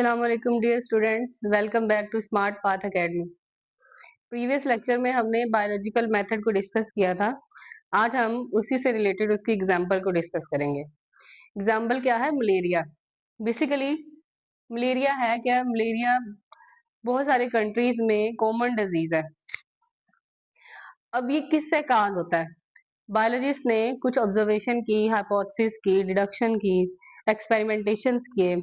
अस्सलाम वालेकुम dear students, welcome back to smart path academy. Previous lecture में हमने बायोलॉजिकल मेथड को डिस्कस किया था। आज हम उसी से रिलेटेड उसकी एग्जांपल को डिस्कस करेंगे। एग्जांपल क्या है? मलेरिया। बेसिकली मलेरिया है क्या? मलेरिया बहुत सारे कंट्रीज में कॉमन डिजीज है। अब ये किससे काज होता है? बायोलॉजिस्ट ने कुछ ऑब्जर्वेशन की, हाइपोथेसिस की, डिडक्शन की, एक्सपेरिमेंटेशंस किए,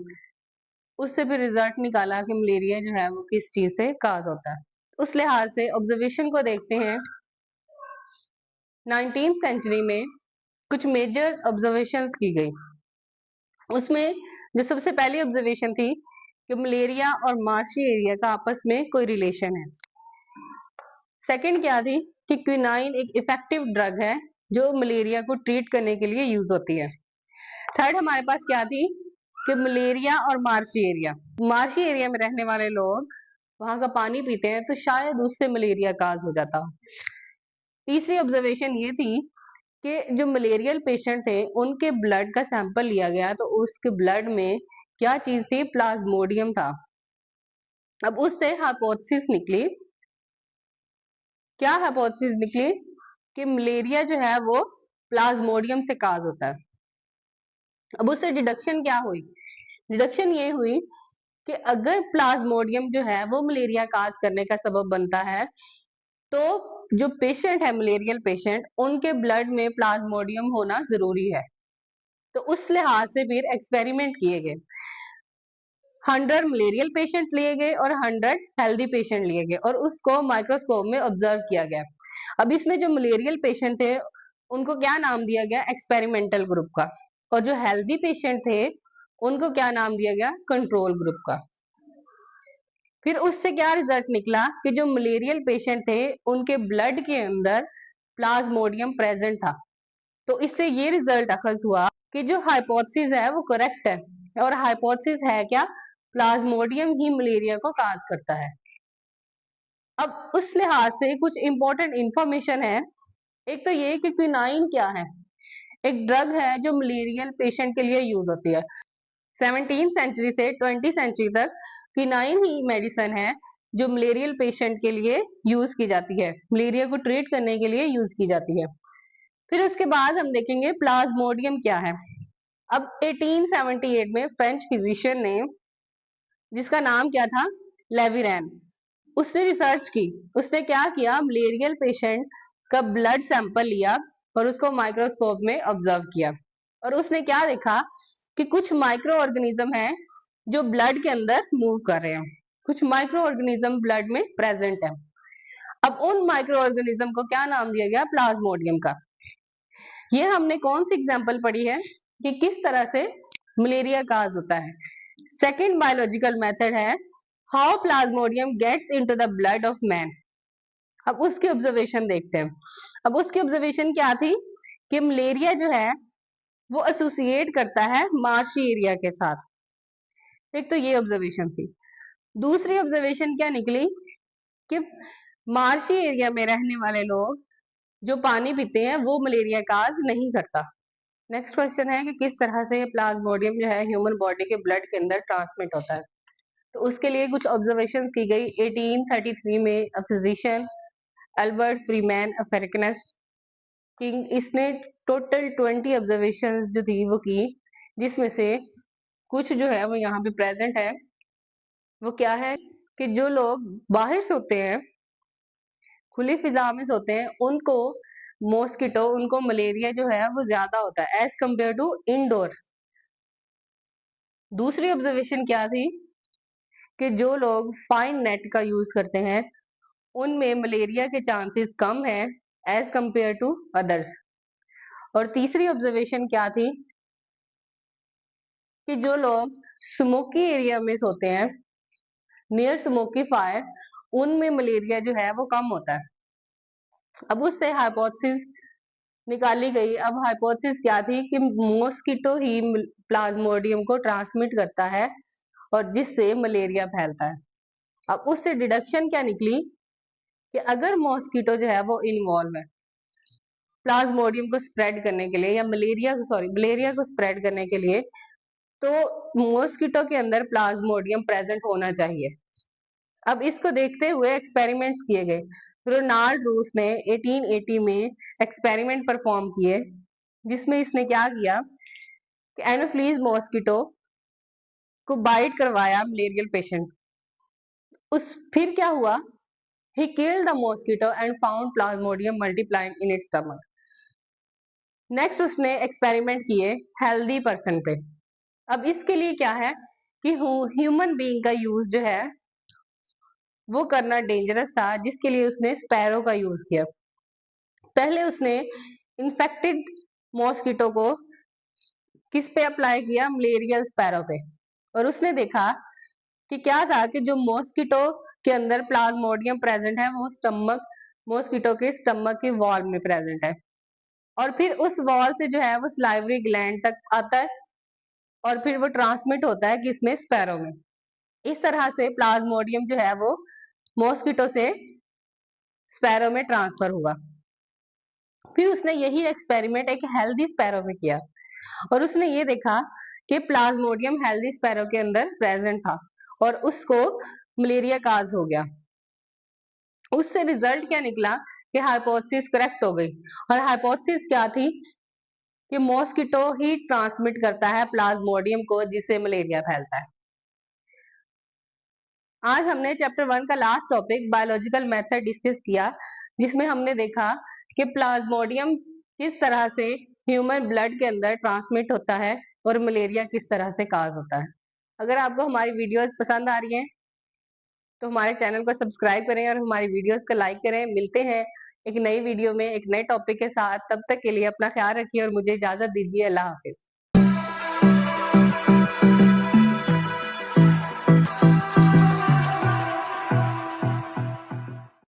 उससे भी रिजल्ट निकाला कि मलेरिया जो है वो किस चीज से काज होता है। उस लिहाज से ऑब्जर्वेशन को देखते हैं। 19th सेंचुरी में कुछ मेजर ऑब्जर्वेशंस की गई। उसमें जो सबसे पहली ऑब्जर्वेशन थी कि मलेरिया और मार्शी एरिया का आपस में कोई रिलेशन है। सेकंड क्या थी कि क्विनाइन एक इफेक्टिव ड्रग है जो मलेरिया को ट्रीट करने के लिए यूज होती है। थर्ड हमारे पास क्या थी कि मलेरिया और मार्शी एरिया में रहने वाले लोग वहां का पानी पीते हैं तो शायद उससे मलेरिया काज हो जाता। तीसरी ऑब्जर्वेशन ये थी कि जो मलेरियल पेशेंट थे उनके ब्लड का सैंपल लिया गया तो उसके ब्लड में क्या चीज थी? प्लाज्मोडियम था। अब उससे हाइपोथेसिस निकली। क्या हाइपोथेसिस निकली? कि मलेरिया जो है वो प्लाज्मोडियम से काज होता है। अब उससे डिडक्शन क्या हुई? डिडक्शन ये हुई कि अगर प्लाज्मोडियम जो है वो मलेरिया काज करने का सबब बनता है तो जो पेशेंट है, मलेरियल पेशेंट, उनके ब्लड में प्लाज्मोडियम होना जरूरी है। तो उस लिहाज से फिर एक्सपेरिमेंट किए गए। 100 मलेरियल पेशेंट लिए गए और 100 हेल्दी पेशेंट लिए गए और उसको माइक्रोस्कोप में ऑब्जर्व किया गया। अब इसमें जो मलेरियल पेशेंट थे उनको क्या नाम दिया गया? एक्सपेरिमेंटल ग्रुप का। और जो हेल्दी पेशेंट थे उनको क्या नाम दिया गया? कंट्रोल ग्रुप का। फिर उससे क्या रिजल्ट निकला कि जो मलेरियल पेशेंट थे उनके ब्लड के अंदर प्लाज्मोडियम प्रेजेंट था। तो इससे ये रिजल्ट अखज हुआ कि जो हाइपोथेसिस है वो करेक्ट है। और हाइपोथेसिस है क्या? प्लाज्मोडियम ही मलेरिया को काज करता है। अब उस लिहाज से कुछ इंपॉर्टेंट इंफॉर्मेशन है। एक तो ये कि क्विनाइन क्या है? एक ड्रग है जो मलेरियल पेशेंट के लिए यूज होती है। 17th सेंचुरी से 20th सेंचुरी तक क्विनाइन ही मेडिसिन है जो मलेरियल पेशेंट के लिए यूज की जाती है, मलेरिया को ट्रीट करने के लिए यूज की जाती है। फिर उसके बाद हम देखेंगे प्लाज्मोडियम क्या है। अब 1878 में फ्रेंच फिजिशियन ने, जिसका नाम क्या था? लेविरैन, उसने रिसर्च की। उसने क्या किया? मलेरियल पेशेंट का ब्लड सैंपल लिया और उसको माइक्रोस्कोप में ऑब्जर्व किया और उसने क्या देखा कि कुछ माइक्रो ऑर्गेनिज्म है जो ब्लड के अंदर मूव कर रहे हैं। कुछ माइक्रो ऑर्गेनिज्म ब्लड में प्रेजेंट है। अब उन माइक्रो ऑर्गेनिज्म को क्या नाम दिया गया? प्लाज्मोडियम का। ये हमने कौन सी एग्जांपल पढ़ी है कि किस तरह से मलेरिया काज होता है? सेकंड बायोलॉजिकल मेथड है how plasmodium gets into the blood of man. अब उसकी ऑब्जर्वेशन देखते हैं। अब उसकी ऑब्जर्वेशन क्या थी कि मलेरिया जो है वो एसोसिएट करता है मार्शी एरिया के साथ। एक तो ये ऑब्जर्वेशन थी। दूसरी ऑब्जर्वेशन क्या निकली कि मार्शी एरिया में रहने वाले लोग जो पानी पीते हैं वो मलेरिया काज नहीं करता। नेक्स्ट क्वेश्चन है कि किस तरह से प्लाज्मोडियम जो है ह्यूमन बॉडी के ब्लड के अंदर ट्रांसमिट होता है। तो उसके लिए कुछ ऑब्जर्वेशन की गई। 1833 में physician Albert Freeman Africans king, इसने टोटल 20 ऑब्जर्वेशन जो थी वो की, जिसमें से कुछ जो है वो यहाँ पे प्रेजेंट है। वो क्या है कि जो लोग बाहर सोते हैं, खुली फिजा में सोते हैं, उनको मॉस्किटो, उनको मलेरिया जो है वो ज्यादा होता है एज कम्पेयर टू इंडोर। दूसरी ऑब्जर्वेशन क्या थी कि जो लोग फाइन नेट का यूज करते हैं उनमें मलेरिया के चांसेस कम है एज कम्पेयर टू अदर्स। और तीसरी ऑब्जर्वेशन क्या थी कि जो लोग स्मोकी एरिया में सोते हैं, नियर स्मोकी फायर, उनमें मलेरिया जो है वो कम होता है। अब उससे हाइपोथेसिस निकाली गई। अब हाइपोथेसिस क्या थी कि मॉस्किटो ही प्लाज्मोडियम को ट्रांसमिट करता है और जिससे मलेरिया फैलता है। अब उससे डिडक्शन क्या निकली कि अगर मॉस्किटो जो है वो इन्वॉल्व है प्लाज्मोडियम को स्प्रेड करने के लिए या मलेरिया को स्प्रेड करने के लिए, तो मॉस्किटो के अंदर प्लाज्मोडियम प्रेजेंट होना चाहिए। अब इसको देखते हुए एक्सपेरिमेंट्स किए गए। रोनाल्ड रूस ने 1880 में एक्सपेरिमेंट परफॉर्म किए, जिसमें इसने क्या किया कि एनोफ्लीज मॉस्किटो को बाइट करवाया मलेरियल पेशेंट। फिर क्या हुआ, he killed the mosquito and found Plasmodium multiplying in its stomach. Next उसने एक्सपेरिमेंट किए हेल्दी पर्सन पे। अब इसके लिए क्या है कि ह्यूमन बीइंग का यूज जो है वो करना डेंजरस था, जिसके लिए उसने स्पैरो का यूज किया। पहले उसने इन्फेक्टेड मॉस्किटो को किस पे अप्लाई किया, मलेरियल स्पैरो पे, और उसने देखा कि क्या था कि जो मॉस्किटो के अंदर प्लाज्मोडियम प्रेजेंट है वो मॉस्किटो के स्टमक के वॉल में प्रेजेंट है, और फिर उस वॉल से जो है वो सलाइवरी ग्लैंड तक आता है, और फिर वो ट्रांसमिट होता है किसमें, स्पैरो में। इस तरह से प्लाज्मोडियम जो है वो मॉस्किटो से स्पैरो में ट्रांसफर हुआ। फिर उसने यही एक्सपेरिमेंट एक हेल्दी स्पैरो में किया, और उसने ये देखा कि प्लाज्मोडियम हेल्दी स्पैरो के अंदर प्रेजेंट था, और उसको मलेरिया काज हो गया। उससे रिजल्ट क्या निकला कि हाइपोथेसिस करेक्ट हो गई, और हाइपोथेसिस क्या थी कि मॉस्किटो ही ट्रांसमिट करता है प्लाज्मोडियम को, जिससे मलेरिया फैलता है। आज हमने चैप्टर 1 का last topic biological method discuss किया, जिसमें हमने देखा कि प्लाज्मोडियम किस तरह से ह्यूमन ब्लड के अंदर ट्रांसमिट होता है और मलेरिया किस तरह से काज होता है। अगर आपको हमारी वीडियोस पसंद आ रही हैं तो हमारे चैनल को सब्सक्राइब करें और हमारी वीडियोस को लाइक करें। मिलते हैं एक नई वीडियो में एक नए टॉपिक के साथ। तब तक के लिए अपना ख्याल रखिए और मुझे इजाजत दीजिए। अल्लाह हाफिज।